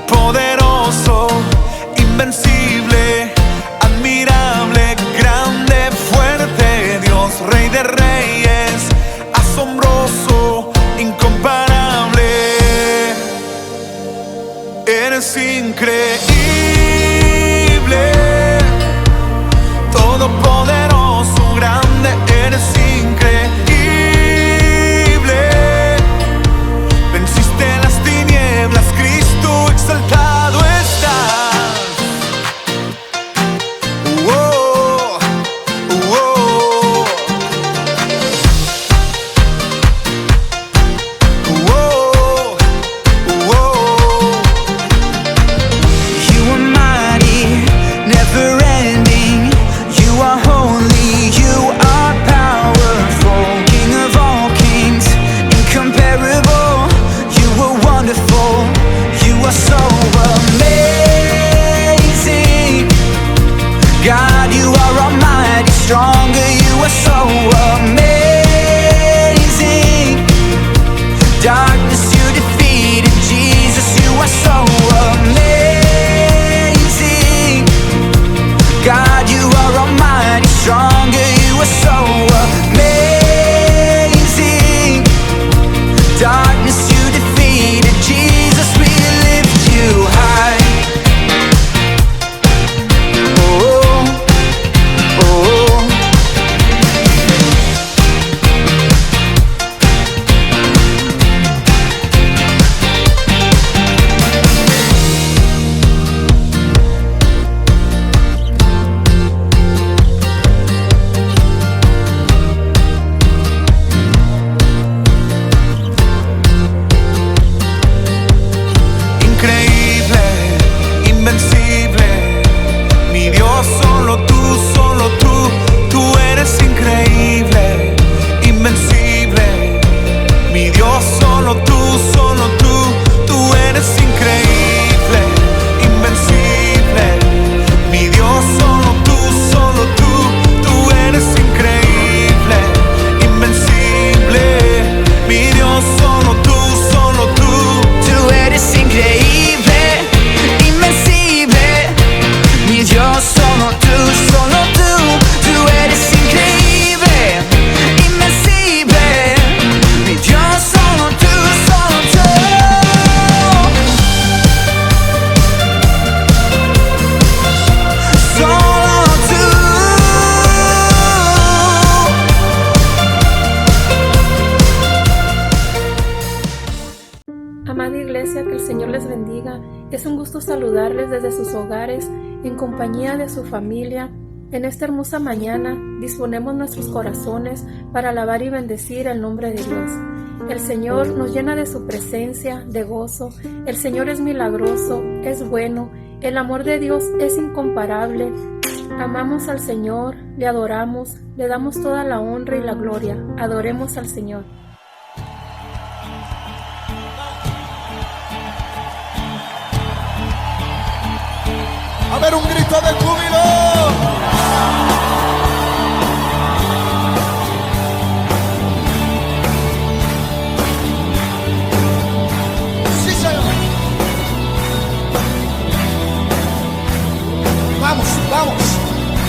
Poderoso, invencible, admirable, grande, fuerte, Dios, Rey de Reyes, asombroso, incomparable. Eres increíble, todopoderoso, grande, eres increíble. Venciste las tinieblas, Cristo exaltado estás. Oh, oh, oh, oh. You are mighty, never ending. You are holy, you are powerful. King of all kings, incomparable. You are wonderful, you are so amazing. God, you are almighty, stronger, you are so amazing. Darkness you defeated, Jesus, you are so amazing. God, you are almighty, stronger, you are so amazing. Darkness you defeated, Jesus, we lift you high. Oh, oh, oh. Increíble, invencible, mi Dios, solo tú, tú eres increíble, invencible, mi Dios, solo tú, tú eres increíble, invencible, mi Dios, solo tú, tú eres increíble, invencible, mi Dios, solo tú, Tú eres increíble, invencible. Mi Dios, solo tú, tú eres increíble, invencible. Mi Dios, solo tú, solo tú. Amada iglesia, que el Señor les bendiga. Es un gusto saludarles desde sus hogares, en compañía de su familia. En esta hermosa mañana disponemos nuestros corazones para alabar y bendecir el nombre de Dios. El Señor nos llena de su presencia, de gozo. El Señor es milagroso, es bueno. El amor de Dios es incomparable. Amamos al Señor, le adoramos, le damos toda la honra y la gloria. Adoremos al Señor. A ver, un grito de júbilo. Sí, Señor. Vamos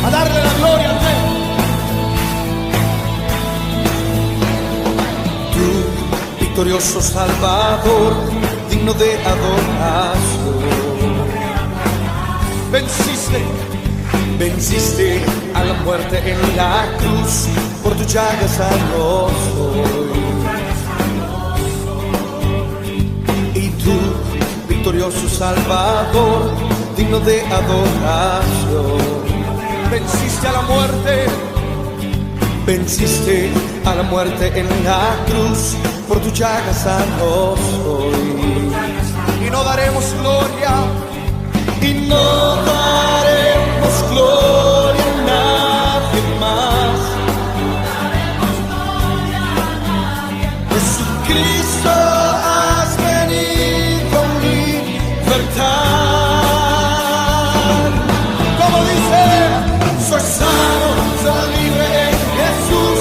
a darle la gloria al Rey. Tú, victorioso Salvador, digno de adoración. Venciste a la muerte en la cruz, por tu llaga sano soy. Y tú, victorioso Salvador, digno de adoración. Venciste a la muerte en la cruz, por tu llaga sano soy. Y no daremos gloria. Y no daremos gloria a nadie más. Jesucristo, has venido a libertad. Como dice, soy sano, soy libre en Jesús.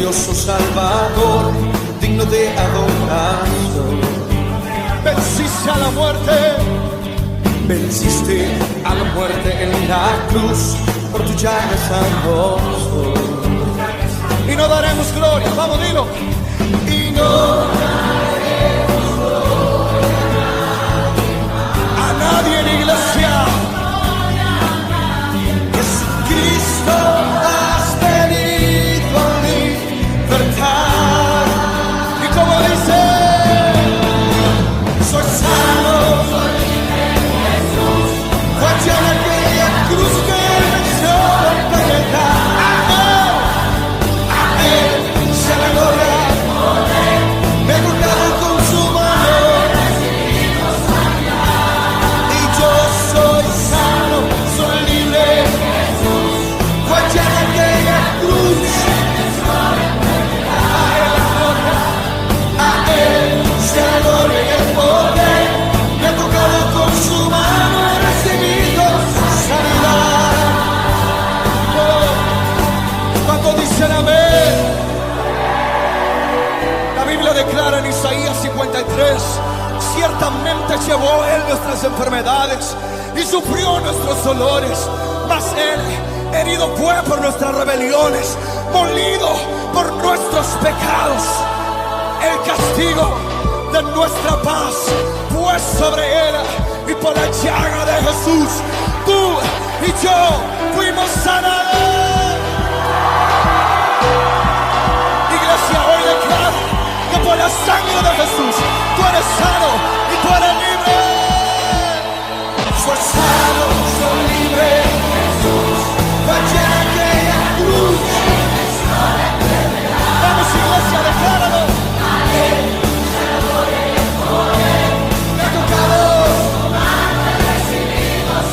glorioso Salvador, digno de adoración. Venciste a la muerte, venciste a la muerte en la cruz, por tu llaga sangroso. Y no daremos gloria, vamos, dilo. Y no daremos gloria a nadie en la iglesia. Jesucristo, has venido a libertad. Y como dice, soy sano, soy libre en Jesús. Fue ya en aquella cruz que venció la enfermedad. A él se la gloria. Me he tocado con su mano y yo soy sano, soy libre. Fue ya en aquella cruz. A él se la gloria y el poder. Me he tocado con su mano, he recibido sanidad. ¿Cuántos dicen amén? La Biblia declara en Isaías 53: ciertamente llevó él nuestras enfermedades y sufrió nuestros dolores, mas él herido fue por nuestras rebeliones, molido por nuestros pecados. El castigo de nuestra paz fue sobre él, y por la llaga de Jesús tú y yo fuimos sanados. Iglesia, hoy declaro que por la sangre de Jesús tú eres sano y tú eres libre. Soy sano, soy libre. Jesús fue en aquella cruz. Vamos, iglesia, decláralo. A él se la gloria y el poder. Me ha tocado.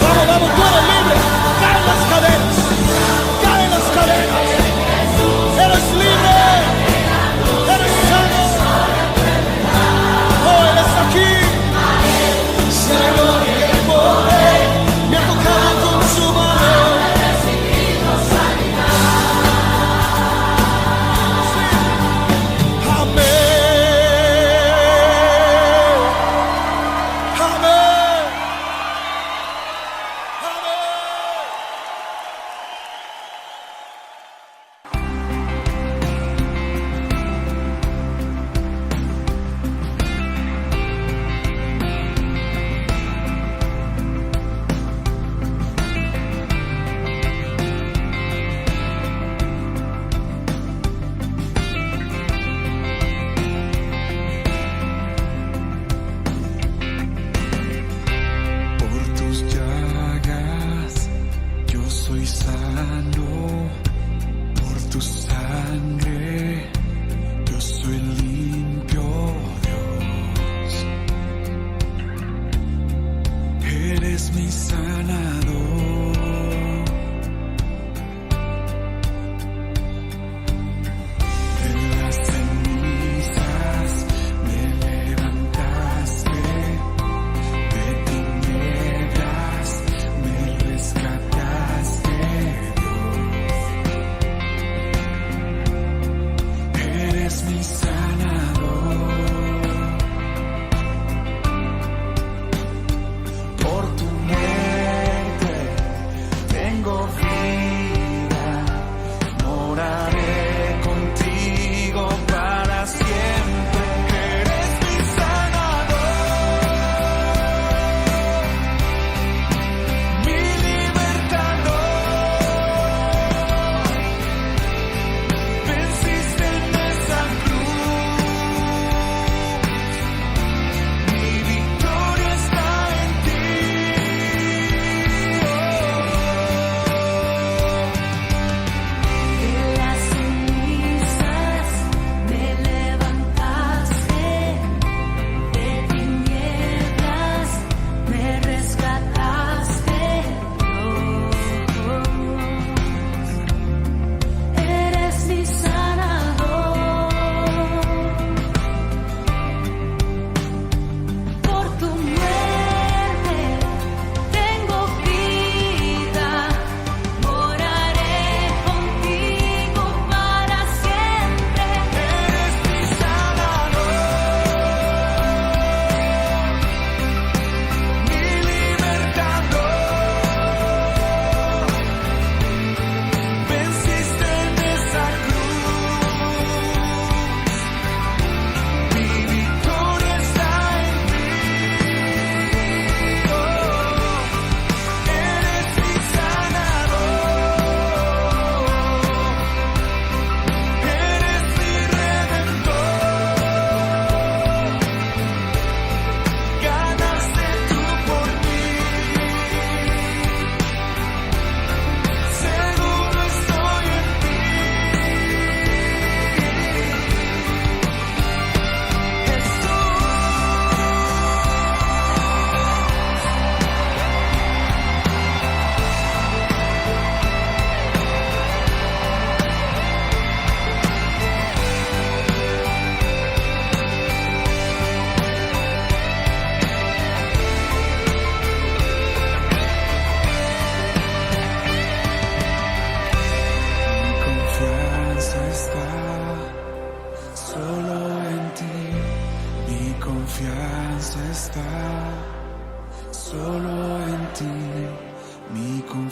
Vamos, vamos, tú eres libre. Caen las cadenas. Caen las cadenas. Eres libre. Eres sano. Oh, él está aquí. Se la gloria y el poder. Me ha tocado con su mano. He recibido sanidad. Amén. Amén. Por tus llagas yo soy sano, por tu sangre yo soy limpio, Dios. Eres mi sanador. De las cenizas me levantaste, de tinieblas me rescataste,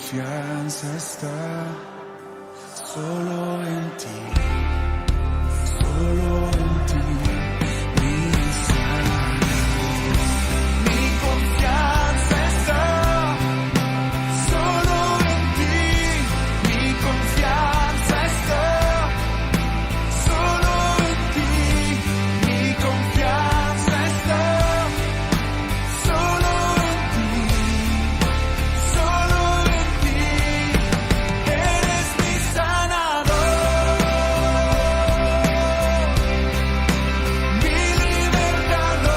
confianza está solo en ti, solo en ti, mi Salvador. Mi confianza está solo en ti, mi confianza está solo en ti, mi confianza está solo en ti, solo en ti. Eres mi sanador, mi libertador.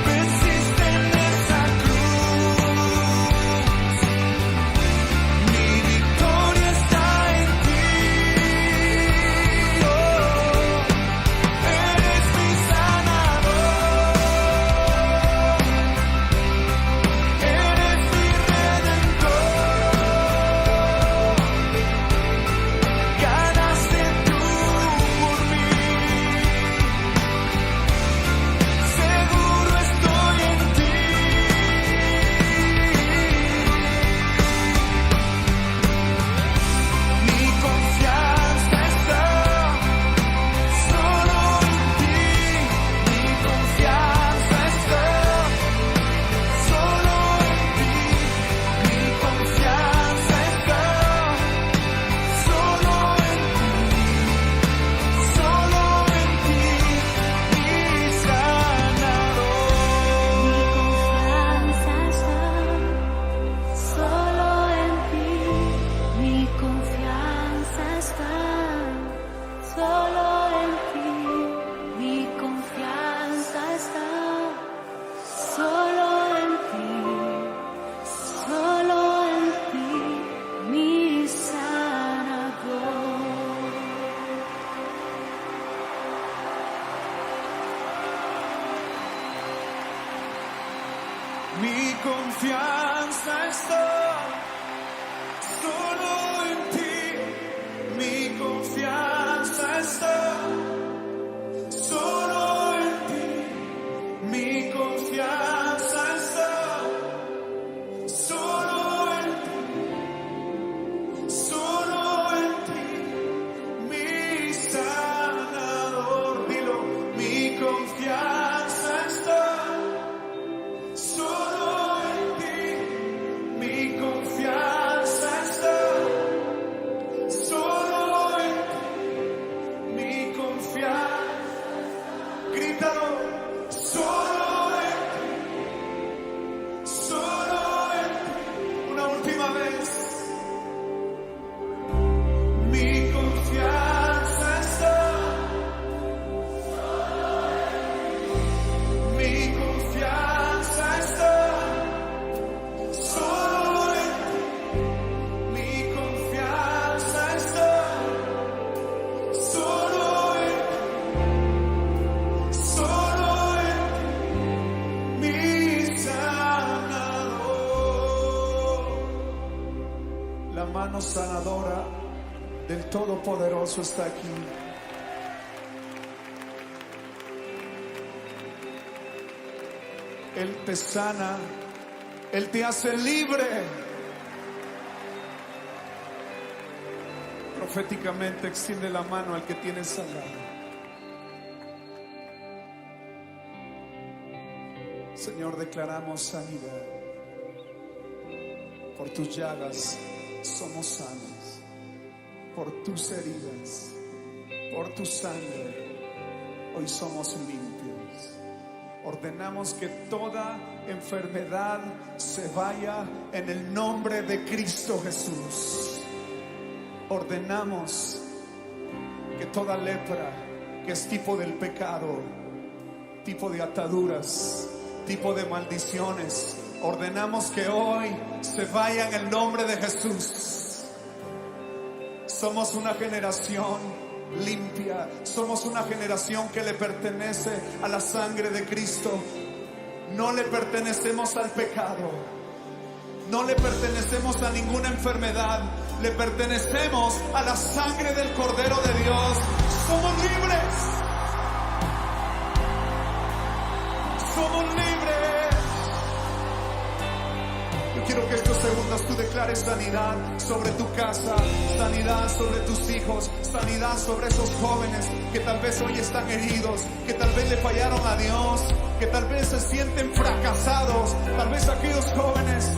Venciste en esa cruz, mi victoria está en ti. Oh, eres mi sanador, eres mi redentor. Ganaste tú por mí, seguro estoy en ti. Mi confianza está solo en ti, mi confianza está solo en ti, mi confianza está solo en ti, solo en ti, mi sanador. Mi confianza está solo en ti, mi confianza está solo en ti, solo en ti, mi sanador. Mi confianza está solo en ti, mi confianza está solo en ti, mi confianza está solo en ti, solo en ti, mi sanador. Dilo, mi confianza está solo en ti, mi confianza está solo en ti, mi confianza. Grítalo, solo en ti, solo en ti. Una última vez. Mi confianza está mi confianza está solo en ti, mi confianza está solo en ti, solo en ti, mi sanador. La mano sanadora del Todopoderoso está aquí. Él te sana, Él te hace libre. Proféticamente extiende la mano al que tienes al lado. Señor, declaramos sanidad. Por tus llagas somos sanos. Por tus heridas, por tu sangre, hoy somos limpios. Ordenamos que toda enfermedad se vaya en el nombre de Cristo Jesús. Ordenamos que toda lepra, que es tipo del pecado, tipo de ataduras, tipo de maldiciones, ordenamos que hoy se vaya en el nombre de Jesús. Somos una generación limpia, somos una generación que le pertenece a la sangre de Cristo. No le pertenecemos al pecado, no le pertenecemos a ninguna enfermedad, le pertenecemos a la sangre del Cordero de Dios. Somos libres, somos libres. Yo quiero que estos segundos tú declares sanidad sobre tu casa, sanidad sobre tus hijos, sanidad sobre esos jóvenes que tal vez hoy están heridos, que tal vez le fallaron a Dios, que tal vez se sienten fracasados, tal vez aquellos jóvenes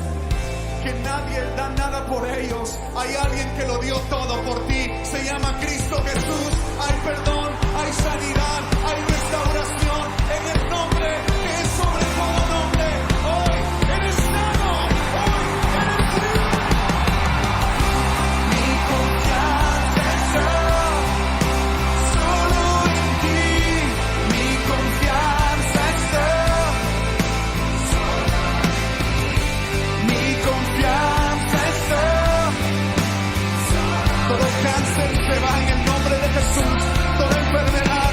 que nadie da nada por ellos. Hay alguien que lo dio todo por ti, se llama Cristo Jesús. Hay perdón, hay sanidad, hay restauración en el nombre que es sobre todo nombre. Hoy eres sano, hoy eres libre. Mi confianza está solo en ti, mi confianza está solo en ti, mi confianza está. Todo cáncer se va en el nombre de Jesús, toda enfermedad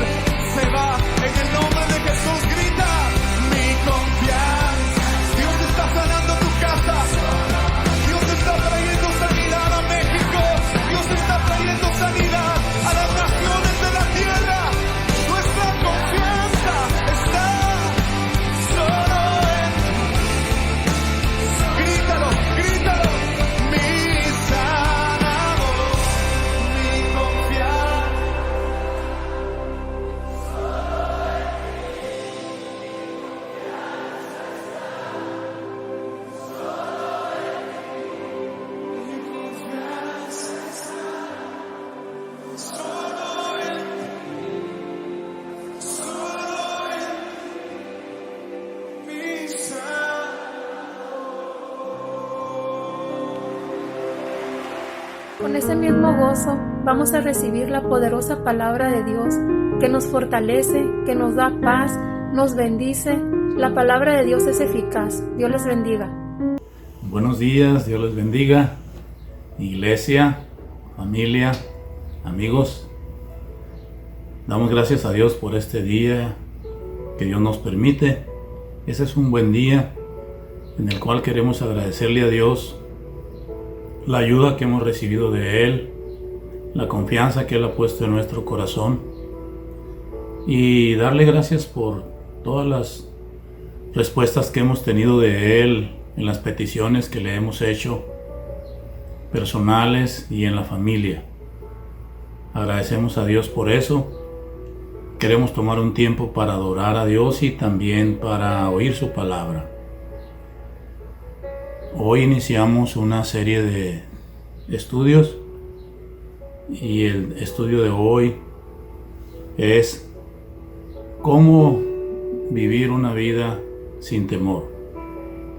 se va en el nombre de Jesús. Grita, mi confianza. Dios está sanando tu casa, Dios está trayendo sanidad a México, Dios está trayendo sanidad a las naciones de la tierra. Nuestra confianza está solo en ti. Grítalo, grítalo, mi sanador, mi confianza. Con ese mismo gozo vamos a recibir la poderosa palabra de Dios que nos fortalece, que nos da paz, nos bendice. La palabra de Dios es eficaz. Dios les bendiga. Buenos días, Dios les bendiga. Iglesia, familia, amigos. Damos gracias a Dios por este día que Dios nos permite. Ese es un buen día en el cual queremos agradecerle a Dios la ayuda que hemos recibido de Él, la confianza que Él ha puesto en nuestro corazón y darle gracias por todas las respuestas que hemos tenido de Él en las peticiones que le hemos hecho personales y en la familia. Agradecemos a Dios por eso. Queremos tomar un tiempo para adorar a Dios y también para oír su palabra. Hoy iniciamos una serie de estudios y el estudio de hoy es cómo vivir una vida sin temor.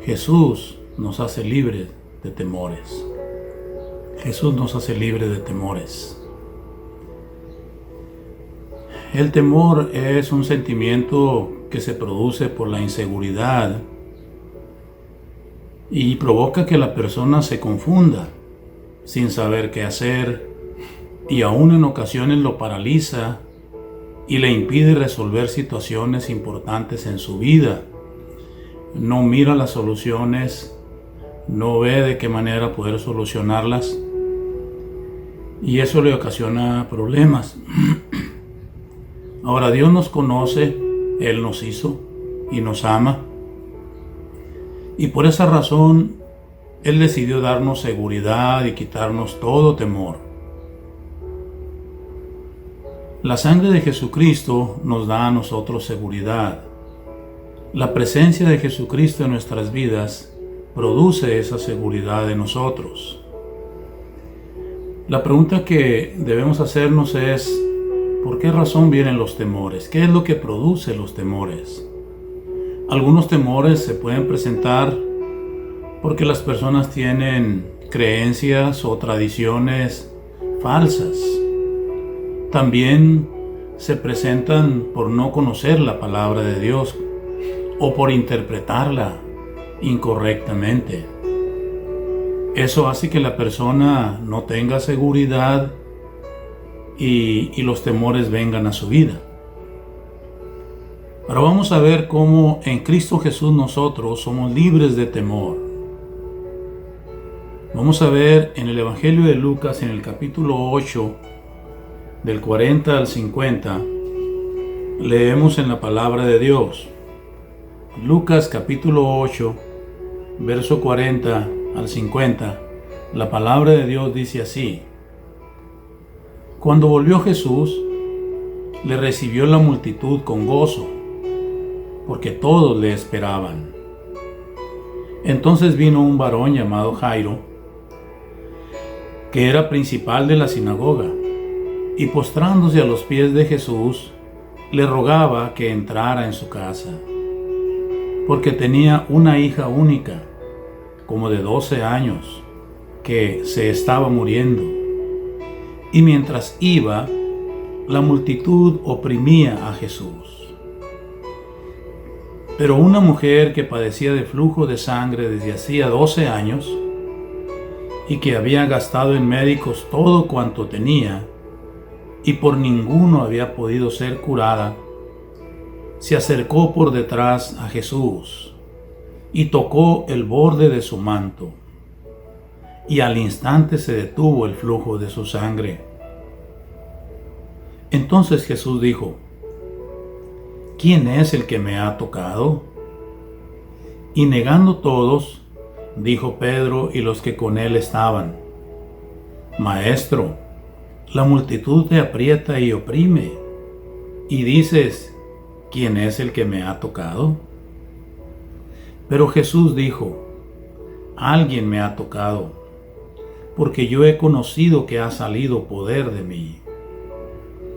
Jesús nos hace libres de temores. Jesús nos hace libres de temores. El temor es un sentimiento que se produce por la inseguridad y provoca que la persona se confunda sin saber qué hacer y aún en ocasiones lo paraliza y le impide resolver situaciones importantes en su vida. No mira las soluciones, no ve de qué manera poder solucionarlas y eso le ocasiona problemas. Ahora, Dios nos conoce, Él nos hizo y nos ama. Y por esa razón, Él decidió darnos seguridad y quitarnos todo temor. La sangre de Jesucristo nos da a nosotros seguridad. La presencia de Jesucristo en nuestras vidas produce esa seguridad en nosotros. La pregunta que debemos hacernos es, ¿por qué razón vienen los temores? ¿Qué es lo que produce los temores? Algunos temores se pueden presentar porque las personas tienen creencias o tradiciones falsas. También se presentan por no conocer la palabra de Dios o por interpretarla incorrectamente. Eso hace que la persona no tenga seguridad y los temores vengan a su vida. Pero vamos a ver cómo en Cristo Jesús nosotros somos libres de temor. Vamos a ver en el Evangelio de Lucas, en el capítulo 8, del 40 al 50, leemos en la palabra de Dios. Lucas capítulo 8, verso 40 al 50, la palabra de Dios dice así: Cuando volvió Jesús, le recibió la multitud con gozo, porque todos le esperaban. Entonces vino un varón llamado Jairo, que era principal de la sinagoga, y postrándose a los pies de Jesús, le rogaba que entrara en su casa, porque tenía una hija única, como de 12 años, que se estaba muriendo. Y mientras iba, la multitud oprimía a Jesús. Pero una mujer que padecía de flujo de sangre desde hacía 12 años, y que había gastado en médicos todo cuanto tenía, y por ninguno había podido ser curada, se acercó por detrás a Jesús y tocó el borde de su manto, y al instante se detuvo el flujo de su sangre. Entonces Jesús dijo: ¿Quién es el que me ha tocado? Y negando todos, dijo Pedro y los que con él estaban: Maestro, la multitud te aprieta y oprime, y dices: ¿Quién es el que me ha tocado? Pero Jesús dijo: Alguien me ha tocado, porque yo he conocido que ha salido poder de mí.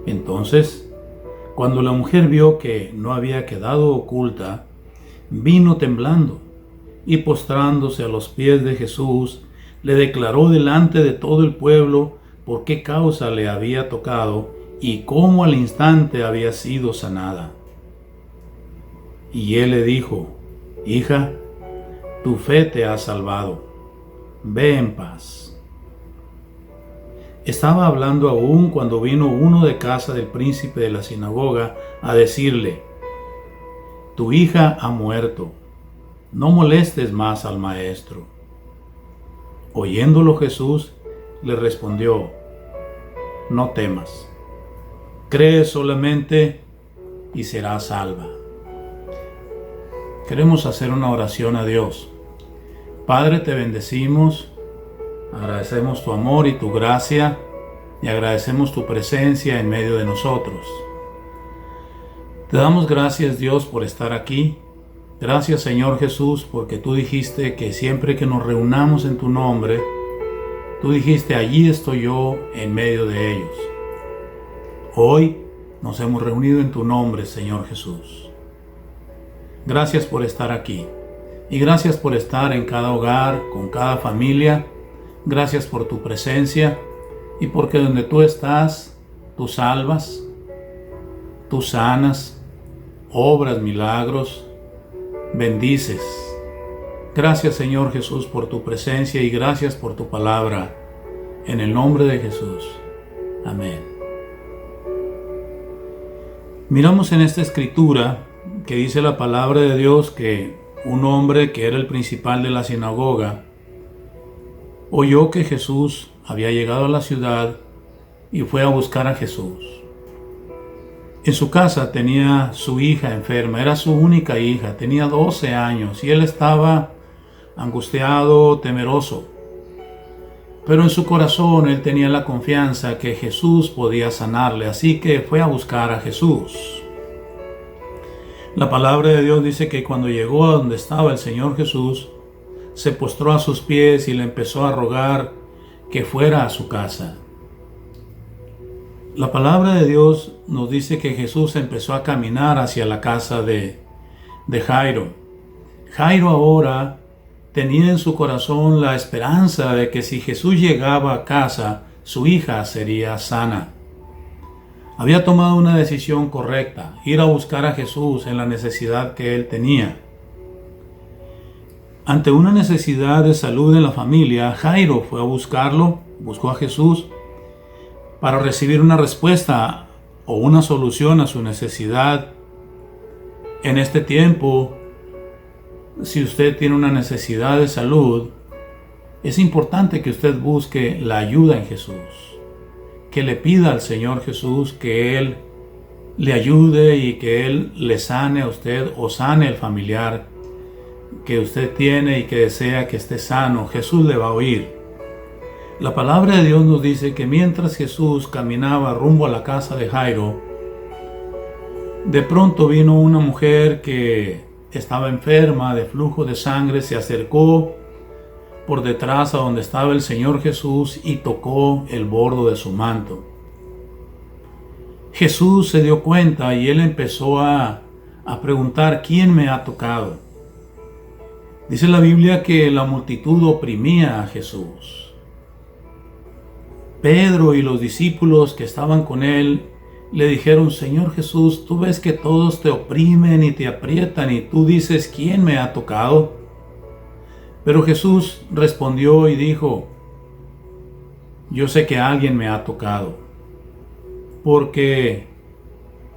Entonces, cuando la mujer vio que no había quedado oculta, vino temblando, y postrándose a los pies de Jesús, le declaró delante de todo el pueblo por qué causa le había tocado y cómo al instante había sido sanada. Y él le dijo: Hija, tu fe te ha salvado, ve en paz. Estaba hablando aún cuando vino uno de casa del príncipe de la sinagoga a decirle: Tu hija ha muerto, no molestes más al maestro. Oyéndolo Jesús le respondió: No temas, cree solamente y serás salva. Queremos hacer una oración a Dios. Padre, te bendecimos, agradecemos tu amor y tu gracia, y agradecemos tu presencia en medio de nosotros. Te damos gracias, Dios, por estar aquí. Gracias, Señor Jesús, porque tú dijiste que siempre que nos reunamos en tu nombre, tú dijiste: allí estoy yo en medio de ellos. Hoy nos hemos reunido en tu nombre, Señor Jesús. Gracias por estar aquí, y gracias por estar en cada hogar, con cada familia. Gracias por tu presencia, y porque donde tú estás, tú salvas, tú sanas, obras milagros, bendices. Gracias, Señor Jesús, por tu presencia, y gracias por tu palabra. En el nombre de Jesús. Amén. Miramos en esta escritura que dice la palabra de Dios que un hombre que era el principal de la sinagoga oyó que Jesús había llegado a la ciudad y fue a buscar a Jesús. En su casa tenía su hija enferma, era su única hija, tenía 12 años y él estaba angustiado, temeroso. Pero en su corazón él tenía la confianza que Jesús podía sanarle, así que fue a buscar a Jesús. La palabra de Dios dice que cuando llegó a donde estaba el Señor Jesús, se postró a sus pies y le empezó a rogar que fuera a su casa. La palabra de Dios nos dice que Jesús empezó a caminar hacia la casa de Jairo. Jairo ahora tenía en su corazón la esperanza de que si Jesús llegaba a casa, su hija sería sana. Había tomado una decisión correcta: ir a buscar a Jesús en la necesidad que él tenía. Ante una necesidad de salud en la familia, Jairo fue a buscarlo, buscó a Jesús para recibir una respuesta o una solución a su necesidad. En este tiempo, si usted tiene una necesidad de salud, es importante que usted busque la ayuda en Jesús, que le pida al Señor Jesús que Él le ayude y que Él le sane a usted o sane al familiar que usted tiene y que desea que esté sano, Jesús le va a oír. La palabra de Dios nos dice que mientras Jesús caminaba rumbo a la casa de Jairo, de pronto vino una mujer que estaba enferma de flujo de sangre, se acercó por detrás a donde estaba el Señor Jesús y tocó el borde de su manto. Jesús se dio cuenta y él empezó a preguntar: ¿quién me ha tocado? Dice la Biblia que la multitud oprimía a Jesús. Pedro y los discípulos que estaban con él le dijeron: Señor Jesús, tú ves que todos te oprimen y te aprietan y tú dices: ¿quién me ha tocado? Pero Jesús respondió y dijo: yo sé que alguien me ha tocado, porque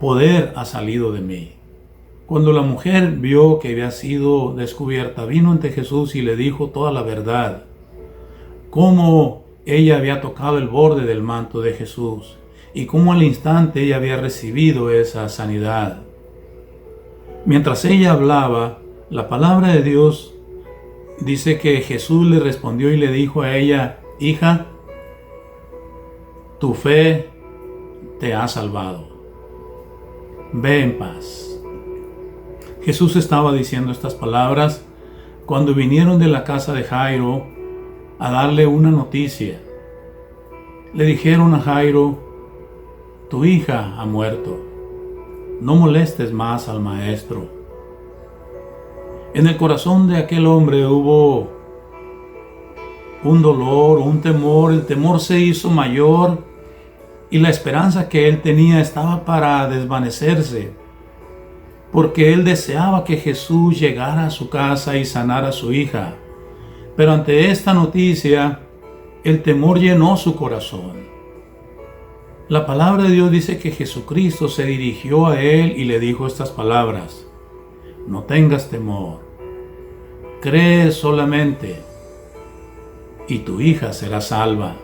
poder ha salido de mí. Cuando la mujer vio que había sido descubierta, vino ante Jesús y le dijo toda la verdad, cómo ella había tocado el borde del manto de Jesús y cómo al instante ella había recibido esa sanidad. Mientras ella hablaba, la palabra de Dios dice que Jesús le respondió y le dijo a ella: hija, tu fe te ha salvado. Ve en paz. Jesús estaba diciendo estas palabras cuando vinieron de la casa de Jairo a darle una noticia. Le dijeron a Jairo: tu hija ha muerto, no molestes más al maestro. En el corazón de aquel hombre hubo un dolor, un temor. El temor se hizo mayor y la esperanza que él tenía estaba para desvanecerse, porque él deseaba que Jesús llegara a su casa y sanara a su hija. Pero ante esta noticia, el temor llenó su corazón. La palabra de Dios dice que Jesucristo se dirigió a él y le dijo estas palabras: no tengas temor, cree solamente y tu hija será salva.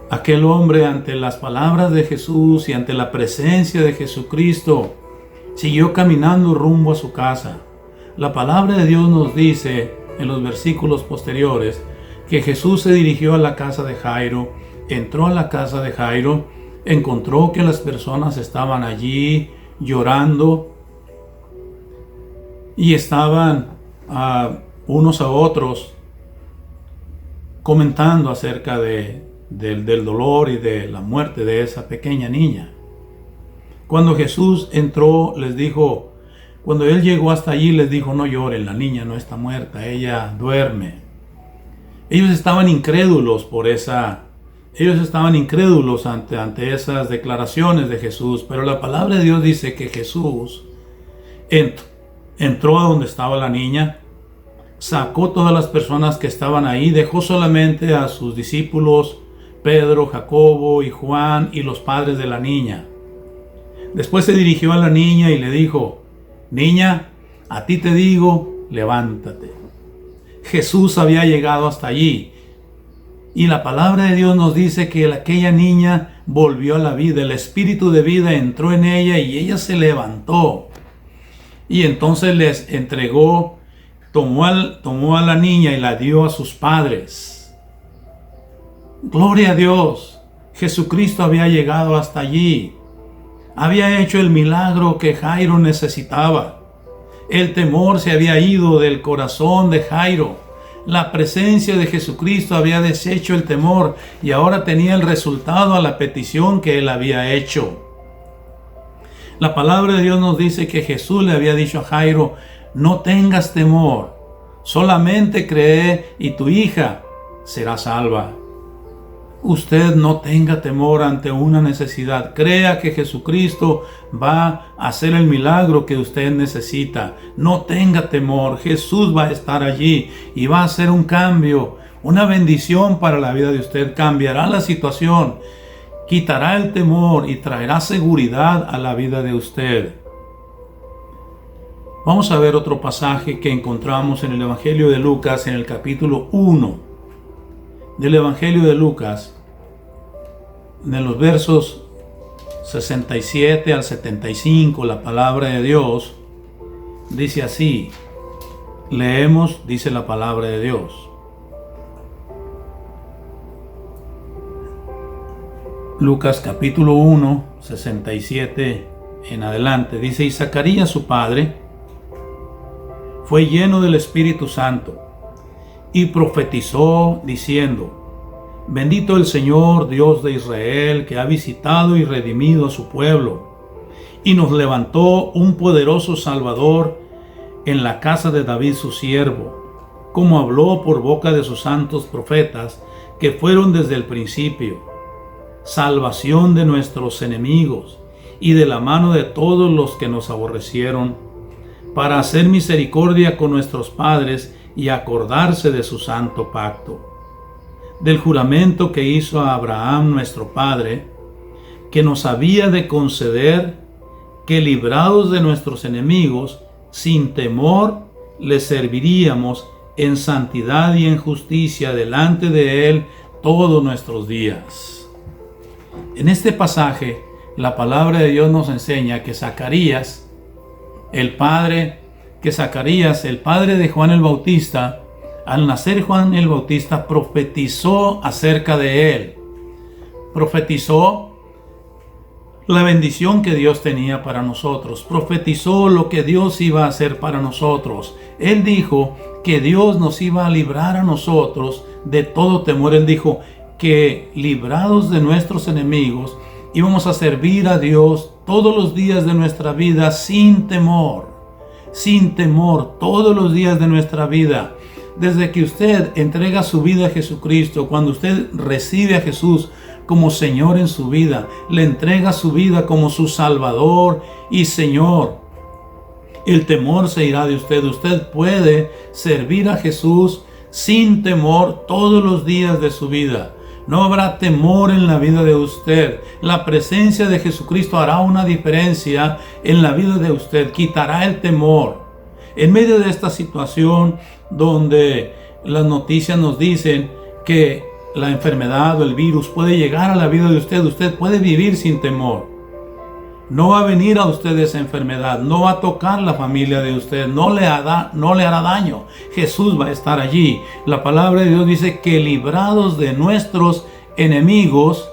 Aquel hombre, ante las palabras de Jesús y ante la presencia de Jesucristo, siguió caminando rumbo a su casa. La palabra de Dios nos dice en los versículos posteriores que Jesús se dirigió a la casa de Jairo, entró a la casa de Jairo, encontró que las personas estaban allí llorando y estaban unos a otros comentando acerca del dolor y de la muerte de esa pequeña niña. Cuando Jesús entró, les dijo, cuando él llegó hasta allí, les dijo: no lloren, la niña no está muerta, ella duerme. Ellos estaban incrédulos ante esas declaraciones de Jesús, pero la palabra de Dios dice que Jesús entró a donde estaba la niña, sacó todas las personas que estaban ahí, dejó solamente a sus discípulos Pedro, Jacobo y Juan y los padres de la niña. Después se dirigió a la niña y le dijo: niña, a ti te digo, levántate. Jesús había llegado hasta allí y la palabra de Dios nos dice que aquella niña volvió a la vida, el espíritu de vida entró en ella y ella se levantó. Y entonces les entregó, tomó a la niña y la dio a sus padres. Gloria a Dios, Jesucristo había llegado hasta allí. Había hecho el milagro que Jairo necesitaba. El temor se había ido del corazón de Jairo. La presencia de Jesucristo había deshecho el temor y ahora tenía el resultado a la petición que él había hecho. La palabra de Dios nos dice que Jesús le había dicho a Jairo: no tengas temor, solamente cree y tu hija será salva. Usted no tenga temor ante una necesidad. Crea que Jesucristo va a hacer el milagro que usted necesita. No tenga temor. Jesús va a estar allí y va a hacer un cambio, una bendición para la vida de usted. Cambiará la situación, quitará el temor y traerá seguridad a la vida de usted. Vamos a ver otro pasaje que encontramos en el Evangelio de Lucas, en el capítulo 1 del Evangelio de Lucas, de los versos 67 al 75, la palabra de Dios dice así. Leemos, dice la palabra de Dios. Lucas capítulo 1, 67 en adelante. Dice, y Zacarías su padre fue lleno del Espíritu Santo y profetizó diciendo, bendito el Señor Dios de Israel, que ha visitado y redimido a su pueblo, y nos levantó un poderoso Salvador en la casa de David su siervo, como habló por boca de sus santos profetas, que fueron desde el principio, salvación de nuestros enemigos y de la mano de todos los que nos aborrecieron, para hacer misericordia con nuestros padres y acordarse de su santo pacto, del juramento que hizo a Abraham nuestro padre, que nos había de conceder que, librados de nuestros enemigos, sin temor le serviríamos en santidad y en justicia delante de Él todos nuestros días. En este pasaje, la palabra de Dios nos enseña que Zacarías, el padre de Juan el Bautista, al nacer Juan el Bautista profetizó acerca de él. Profetizó la bendición que Dios tenía para nosotros. Profetizó lo que Dios iba a hacer para nosotros. Él dijo que Dios nos iba a librar a nosotros de todo temor. Él dijo que, librados de nuestros enemigos, íbamos a servir a Dios todos los días de nuestra vida sin temor. Sin temor, todos los días de nuestra vida. Desde que usted entrega su vida a Jesucristo, cuando usted recibe a Jesús como Señor en su vida, le entrega su vida como su Salvador y Señor, el temor se irá de usted. Usted puede servir a Jesús sin temor todos los días de su vida. No habrá temor en la vida de usted. La presencia de Jesucristo hará una diferencia en la vida de usted. Quitará el temor. En medio de esta situación donde las noticias nos dicen que la enfermedad o el virus puede llegar a la vida de usted, usted puede vivir sin temor. No va a venir a usted esa enfermedad, no va a tocar la familia de usted, no le hará daño. Jesús va a estar allí. La palabra de Dios dice que, librados de nuestros enemigos,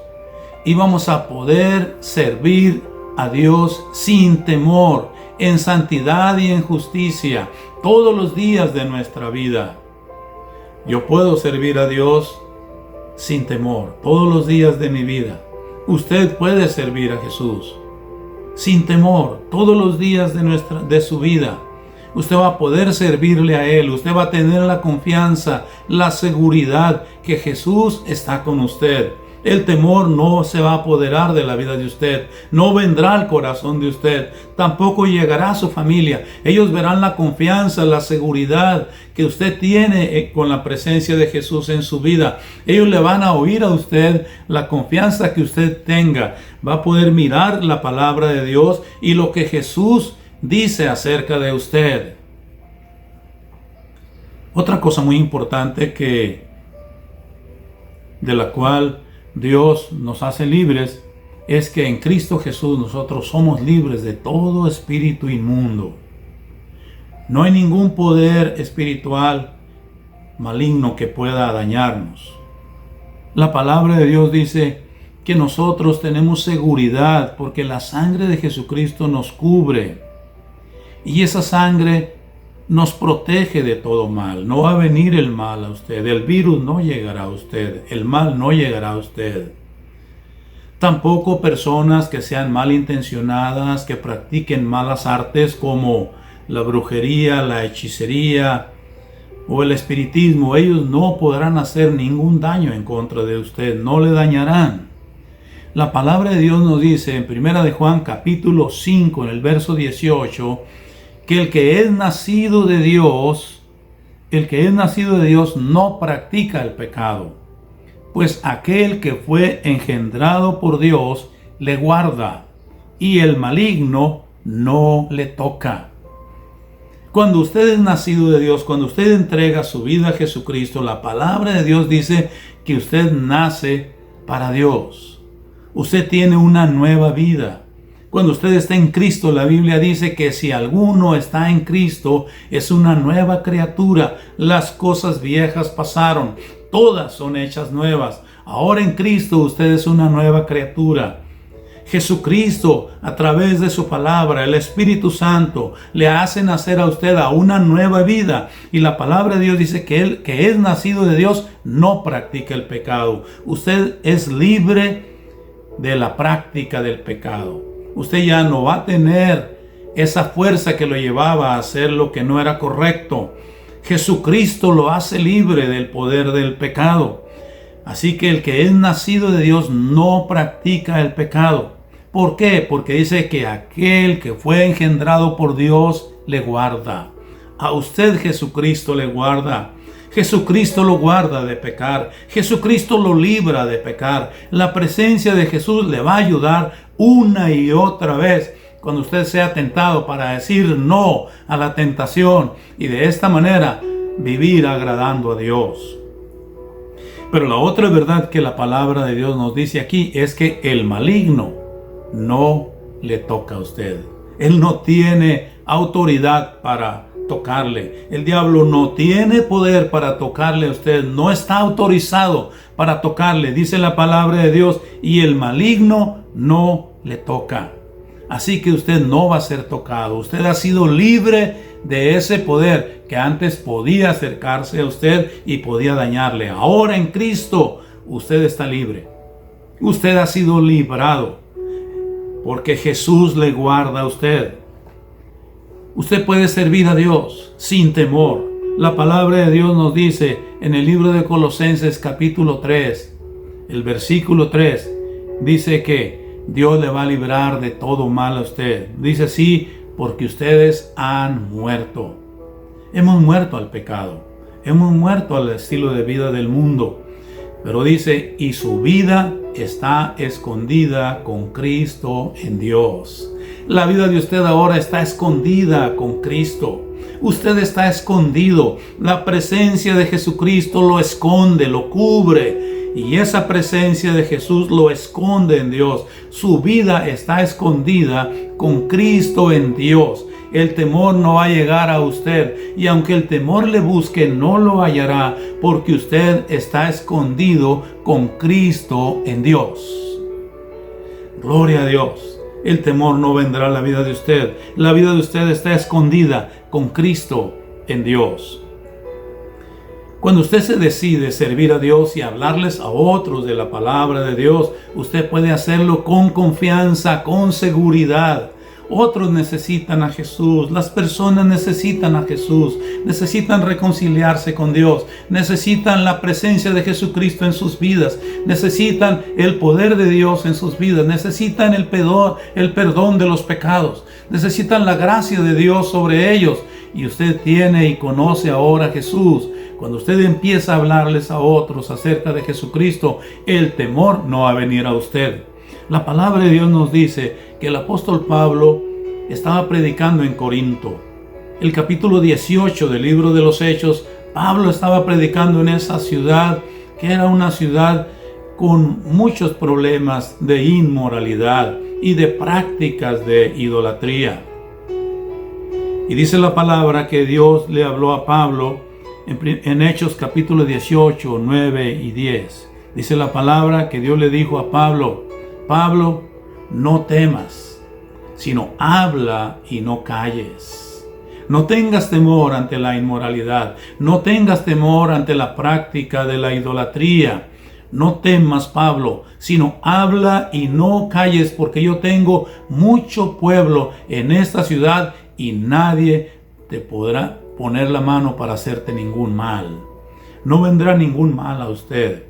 íbamos a poder servir a Dios sin temor, en santidad y en justicia, todos los días de nuestra vida. Yo puedo servir a Dios sin temor todos los días de mi vida. Usted puede servir a Jesús sin temor todos los días de su vida. Usted va a poder servirle a Él. Usted va a tener la confianza, la seguridad que Jesús está con usted. El temor no se va a apoderar de la vida de usted. No vendrá al corazón de usted. Tampoco llegará a su familia. Ellos verán la confianza, la seguridad que usted tiene con la presencia de Jesús en su vida. Ellos le van a oír a usted la confianza que usted tenga. Va a poder mirar la palabra de Dios y lo que Jesús dice acerca de usted. Otra cosa muy importante de la cual Dios nos hace libres es que en Cristo Jesús nosotros somos libres de todo espíritu inmundo. No hay ningún poder espiritual maligno que pueda dañarnos. La palabra de Dios dice que nosotros tenemos seguridad porque la sangre de Jesucristo nos cubre y esa sangre nos protege de todo mal. No va a venir el mal a usted. El virus no llegará a usted. El mal no llegará a usted. Tampoco personas que sean malintencionadas, que practiquen malas artes como la brujería, la hechicería o el espiritismo. Ellos no podrán hacer ningún daño en contra de usted. No le dañarán. La palabra de Dios nos dice en 1 de Juan capítulo 5 en el verso 18 que el que es nacido de Dios no practica el pecado, pues aquel que fue engendrado por Dios le guarda y el maligno no le toca. Cuando usted es nacido de Dios, cuando usted entrega su vida a Jesucristo, la palabra de Dios dice que usted nace para Dios. Usted tiene una nueva vida. Cuando usted está en Cristo, la Biblia dice que si alguno está en Cristo, es una nueva criatura. Las cosas viejas pasaron, todas son hechas nuevas. Ahora en Cristo usted es una nueva criatura. Jesucristo, a través de su palabra, el Espíritu Santo, le hace nacer a usted a una nueva vida. Y la palabra de Dios dice que el que es nacido de Dios no practica el pecado. Usted es libre de la práctica del pecado. Usted ya no va a tener esa fuerza que lo llevaba a hacer lo que no era correcto. Jesucristo lo hace libre del poder del pecado. Así que el que es nacido de Dios no practica el pecado. ¿Por qué? Porque dice que aquel que fue engendrado por Dios le guarda. A usted Jesucristo le guarda. Jesucristo lo guarda de pecar. Jesucristo lo libra de pecar. La presencia de Jesús le va a ayudar una y otra vez cuando usted sea tentado para decir no a la tentación y de esta manera vivir agradando a Dios. Pero la otra verdad que la palabra de Dios nos dice aquí es que el maligno no le toca a usted. Él no tiene autoridad para tocarle. El diablo no tiene poder para tocarle a usted. No está autorizado para tocarle. Dice la palabra de Dios, y el maligno no le toca. Así que usted no va a ser tocado. Usted ha sido libre de ese poder que antes podía acercarse a usted y podía dañarle. Ahora en Cristo usted está libre. Usted ha sido librado porque Jesús le guarda a usted. Usted puede servir a Dios sin temor. La palabra de Dios nos dice en el libro de Colosenses capítulo 3, el versículo 3, dice que Dios le va a librar de todo mal a usted. Dice así, porque ustedes han muerto. Hemos muerto al pecado. Hemos muerto al estilo de vida del mundo. Pero dice, y su vida está escondida con Cristo en Dios. La vida de usted ahora está escondida con Cristo. Usted está escondido. La presencia de Jesucristo lo esconde, lo cubre. Y esa presencia de Jesús lo esconde en Dios. Su vida está escondida con Cristo en Dios. El temor no va a llegar a usted. Y aunque el temor le busque, no lo hallará, porque usted está escondido con Cristo en Dios. Gloria a Dios. El temor no vendrá a la vida de usted. La vida de usted está escondida con Cristo en Dios. Cuando usted se decide servir a Dios y hablarles a otros de la palabra de Dios, usted puede hacerlo con confianza, con seguridad. Otros necesitan a Jesús, las personas necesitan a Jesús, necesitan reconciliarse con Dios, necesitan la presencia de Jesucristo en sus vidas, necesitan el poder de Dios en sus vidas, necesitan el perdón de los pecados, necesitan la gracia de Dios sobre ellos. Y usted tiene y conoce ahora a Jesús. Cuando usted empieza a hablarles a otros acerca de Jesucristo, el temor no va a venir a usted. La palabra de Dios nos dice que el apóstol Pablo estaba predicando en Corinto. El capítulo 18 del libro de los Hechos, Pablo estaba predicando en esa ciudad, que era una ciudad con muchos problemas de inmoralidad y de prácticas de idolatría. Y dice la palabra que Dios le habló a Pablo en Hechos capítulo 18, 9 y 10. Dice la palabra que Dios le dijo a Pablo, Pablo, no temas, sino habla y no calles. No tengas temor ante la inmoralidad, no tengas temor ante la práctica de la idolatría. No temas, Pablo, sino habla y no calles, porque yo tengo mucho pueblo en esta ciudad y nadie te podrá poner la mano para hacerte ningún mal. No vendrá ningún mal a usted.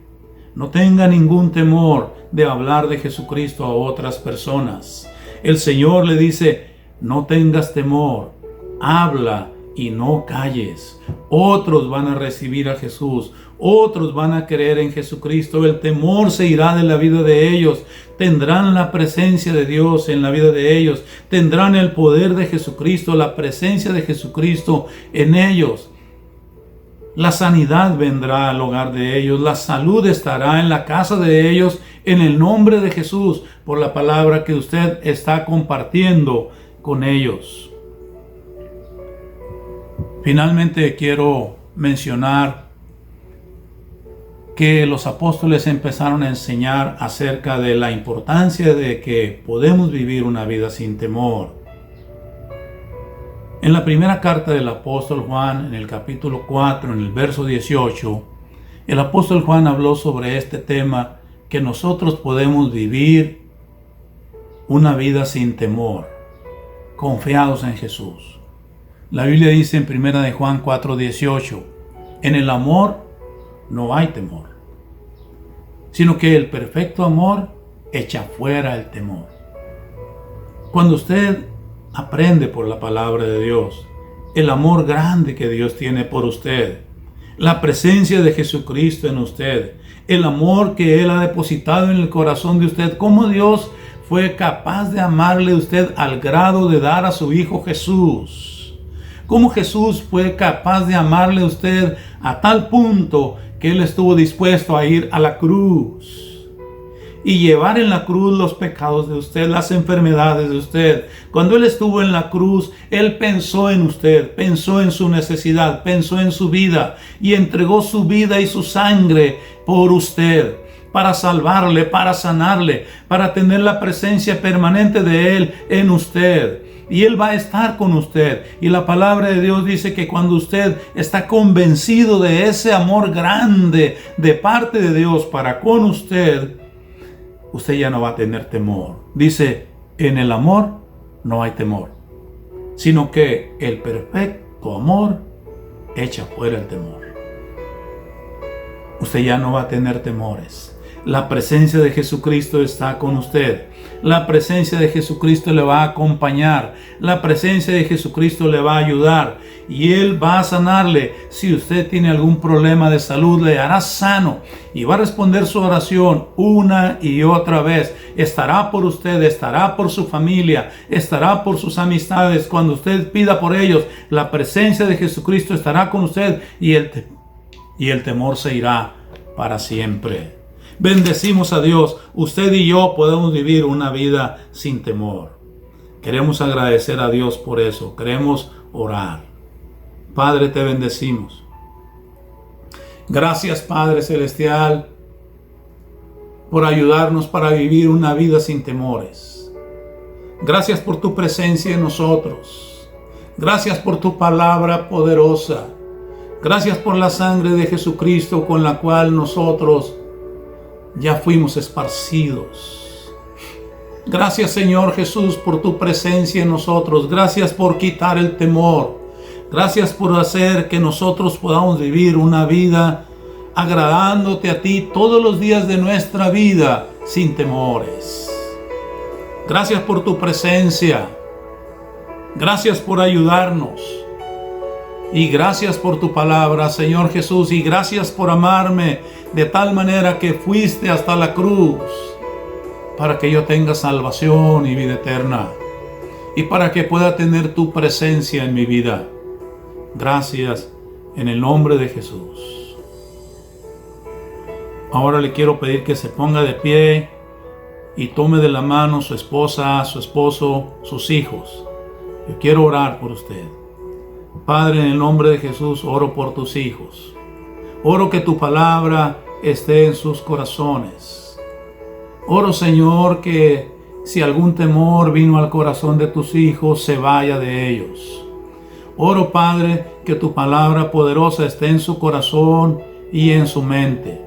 No tenga ningún temor de hablar de Jesucristo a otras personas. El Señor le dice, no tengas temor, habla y no calles. Otros van a recibir a Jesús, otros van a creer en Jesucristo. El temor se irá de la vida de ellos. Tendrán la presencia de Dios en la vida de ellos. Tendrán el poder de Jesucristo, la presencia de Jesucristo en ellos. La sanidad vendrá al hogar de ellos. La salud estará en la casa de ellos en el nombre de Jesús, por la palabra que usted está compartiendo con ellos. Finalmente quiero mencionar que los apóstoles empezaron a enseñar acerca de la importancia de que podemos vivir una vida sin temor. En la primera carta del apóstol Juan, en el capítulo 4, en el verso 18, el apóstol Juan habló sobre este tema, que nosotros podemos vivir una vida sin temor, confiados en Jesús. La Biblia dice en 1 de Juan 4:18, en el amor no hay temor, sino que el perfecto amor echa fuera el temor. Cuando usted aprende por la palabra de Dios el amor grande que Dios tiene por usted, la presencia de Jesucristo en usted, el amor que Él ha depositado en el corazón de usted, cómo Dios fue capaz de amarle a usted al grado de dar a su Hijo Jesús. Cómo Jesús fue capaz de amarle a usted a tal punto que Él estuvo dispuesto a ir a la cruz y llevar en la cruz los pecados de usted, las enfermedades de usted. Cuando Él estuvo en la cruz, Él pensó en usted, pensó en su necesidad, pensó en su vida y entregó su vida y su sangre por usted, para salvarle, para sanarle, para tener la presencia permanente de Él en usted. Y Él va a estar con usted. Y la palabra de Dios dice que cuando usted está convencido de ese amor grande de parte de Dios para con usted, usted ya no va a tener temor. Dice, en el amor no hay temor, sino que el perfecto amor echa fuera el temor. Usted ya no va a tener temores. La presencia de Jesucristo está con usted. La presencia de Jesucristo le va a acompañar. La presencia de Jesucristo le va a ayudar. Y Él va a sanarle. Si usted tiene algún problema de salud, le hará sano. Y va a responder su oración una y otra vez. Estará por usted, estará por su familia, estará por sus amistades. Cuando usted pida por ellos, la presencia de Jesucristo estará con usted. Y el temor se irá para siempre. Bendecimos a Dios. Usted y yo podemos vivir una vida sin temor. Queremos agradecer a Dios por eso. Queremos orar. Padre, te bendecimos. Gracias, Padre Celestial, por ayudarnos para vivir una vida sin temores. Gracias por tu presencia en nosotros. Gracias por tu palabra poderosa. Gracias por la sangre de Jesucristo con la cual nosotros ya fuimos esparcidos. Gracias, Señor Jesús, por tu presencia en nosotros. Gracias por quitar el temor. Gracias por hacer que nosotros podamos vivir una vida agradándote a ti todos los días de nuestra vida sin temores. Gracias por tu presencia. Gracias por ayudarnos. Y gracias por tu palabra, Señor Jesús. Y gracias por amarme de tal manera que fuiste hasta la cruz para que yo tenga salvación y vida eterna. Y para que pueda tener tu presencia en mi vida. Gracias en el nombre de Jesús. Ahora le quiero pedir que se ponga de pie y tome de la mano su esposa, su esposo, sus hijos. Yo quiero orar por usted. Padre, en el nombre de Jesús, oro por tus hijos. Oro que tu palabra esté en sus corazones. Oro, Señor, que si algún temor vino al corazón de tus hijos, se vaya de ellos. Oro, Padre, que tu palabra poderosa esté en su corazón y en su mente.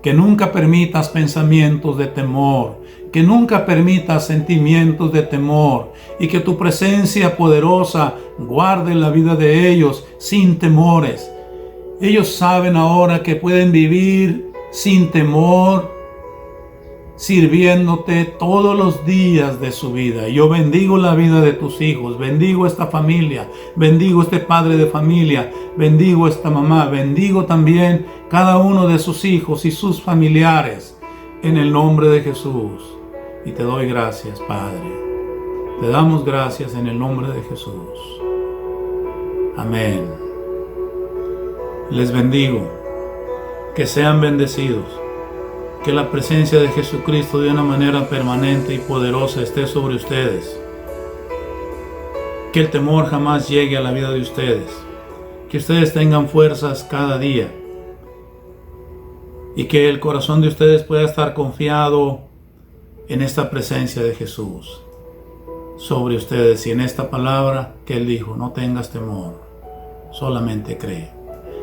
Que nunca permitas pensamientos de temor, que nunca permitas sentimientos de temor, y que tu presencia poderosa guarde la vida de ellos sin temores. Ellos saben ahora que pueden vivir sin temor, sirviéndote todos los días de su vida. Yo bendigo la vida de tus hijos, bendigo esta familia, bendigo este padre de familia, bendigo esta mamá, bendigo también cada uno de sus hijos y sus familiares en el nombre de Jesús. Y te doy gracias, Padre. Te damos gracias en el nombre de Jesús. Amén. Les bendigo. Que sean bendecidos. que la presencia de Jesucristo de una manera permanente y poderosa esté sobre ustedes. Que el temor jamás llegue a la vida de ustedes. Que ustedes tengan fuerzas cada día. Y que el corazón de ustedes pueda estar confiado en esta presencia de Jesús sobre ustedes y en esta palabra que Él dijo: no tengas temor, solamente cree.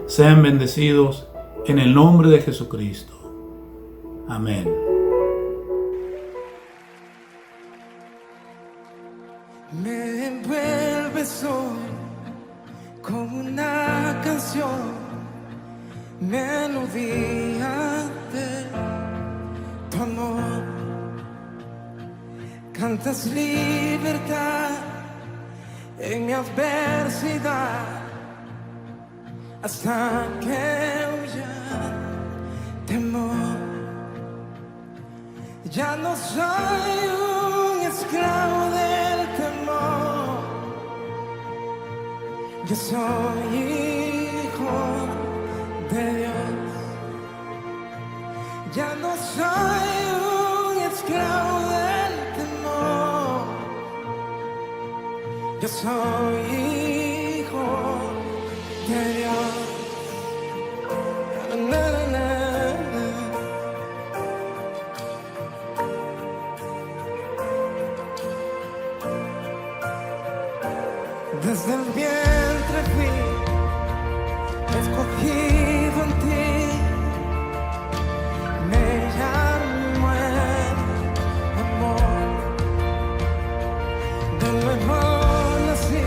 Sean bendecidos en el nombre de Jesucristo. Amén. Me envuelves hoy como una canción, melodía de tu amor. Cantas libertad en mi adversidad, hasta que huya temor. Ya no soy un esclavo del temor, yo soy hijo de Dios. Ya no soy un esclavo del temor, yo soy hijo de Dios. Na, na, na, na. Desde el vientre fui escogido en ti, me llamo el amor. De nuevo nací,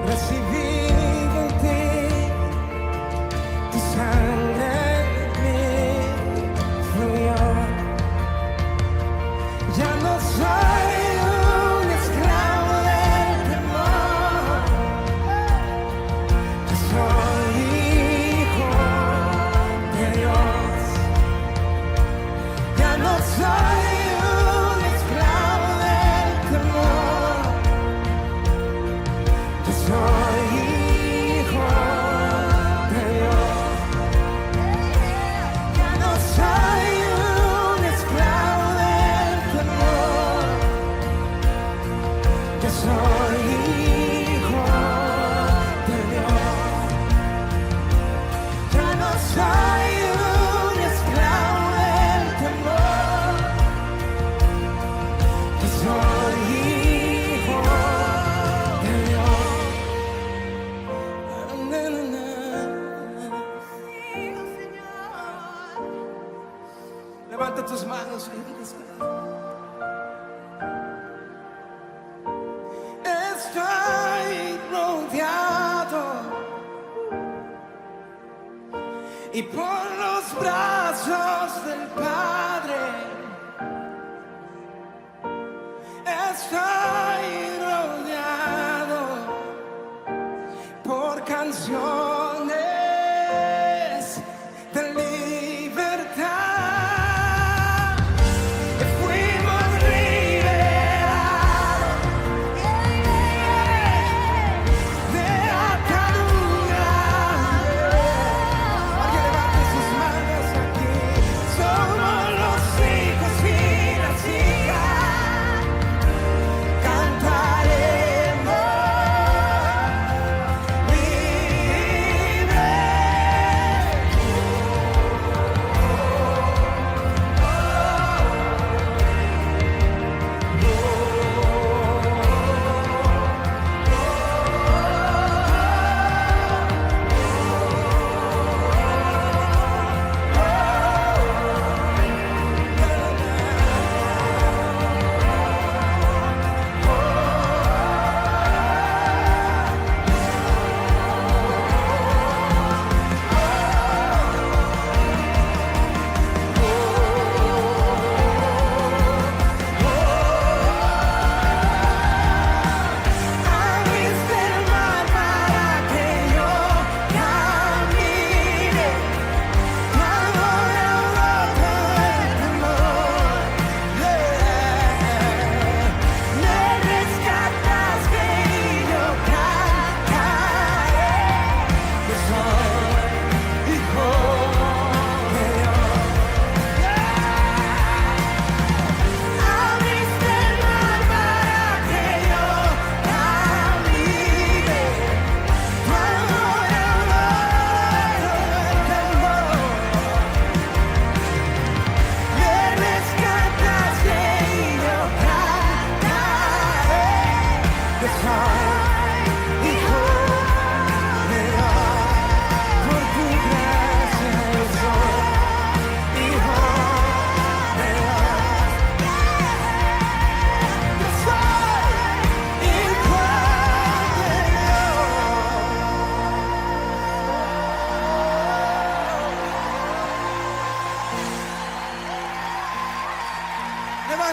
recibido en ti, tu sangre en mí fluyó. Ya no soy un esclavo del temor, yo soy hijo de Dios. Ya no soy un esclavo del temor, yo soy hijo de Dios. Ya no soy un esclavo del temor, yo soy hijo de Dios. Ya no soy un esclavo del temor, yo soy hijo de Dios. Na, na, na. Levanta tus manos y estoy rodeado y por los brazos del Padre estoy rodeado por canciones de libertad. Fuimos liberados de ataduras. Alguien levante sus manos aquí. Somos los hijos y las hijas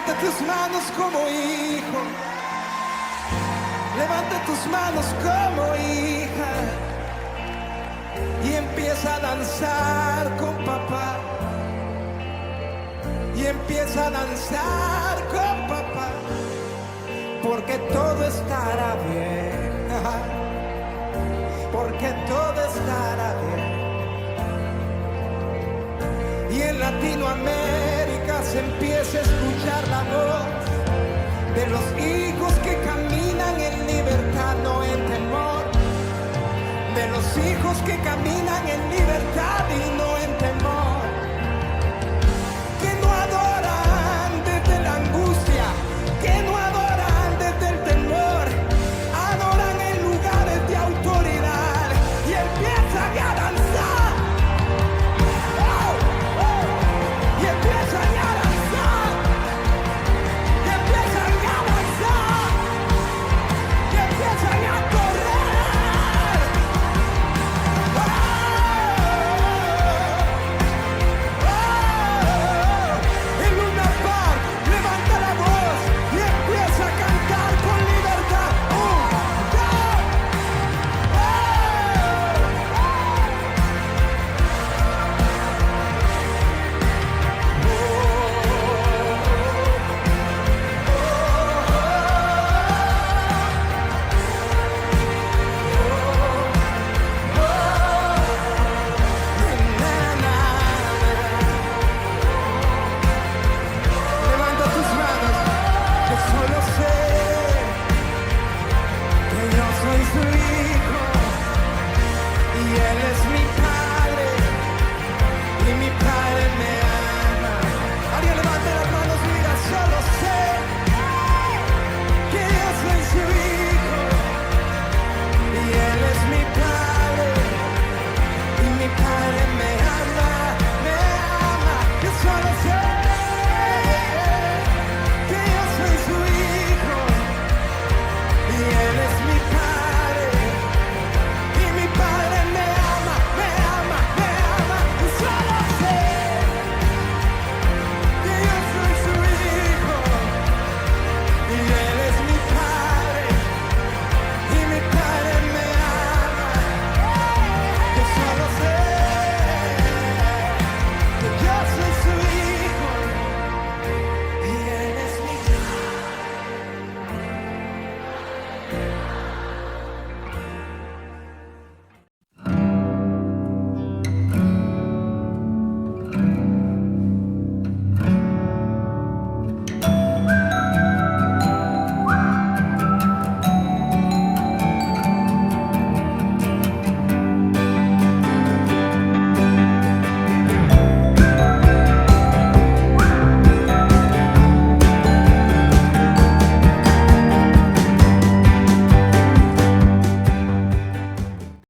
Levanta tus manos como hijo. Levanta tus manos como hija. Y empieza a danzar con papá. Y empieza a danzar con papá. Porque todo estará bien. Porque todo estará bien. Y en Latinoamérica se empieza a escuchar la voz de los hijos que caminan en libertad, no en temor. De los hijos que caminan en libertad y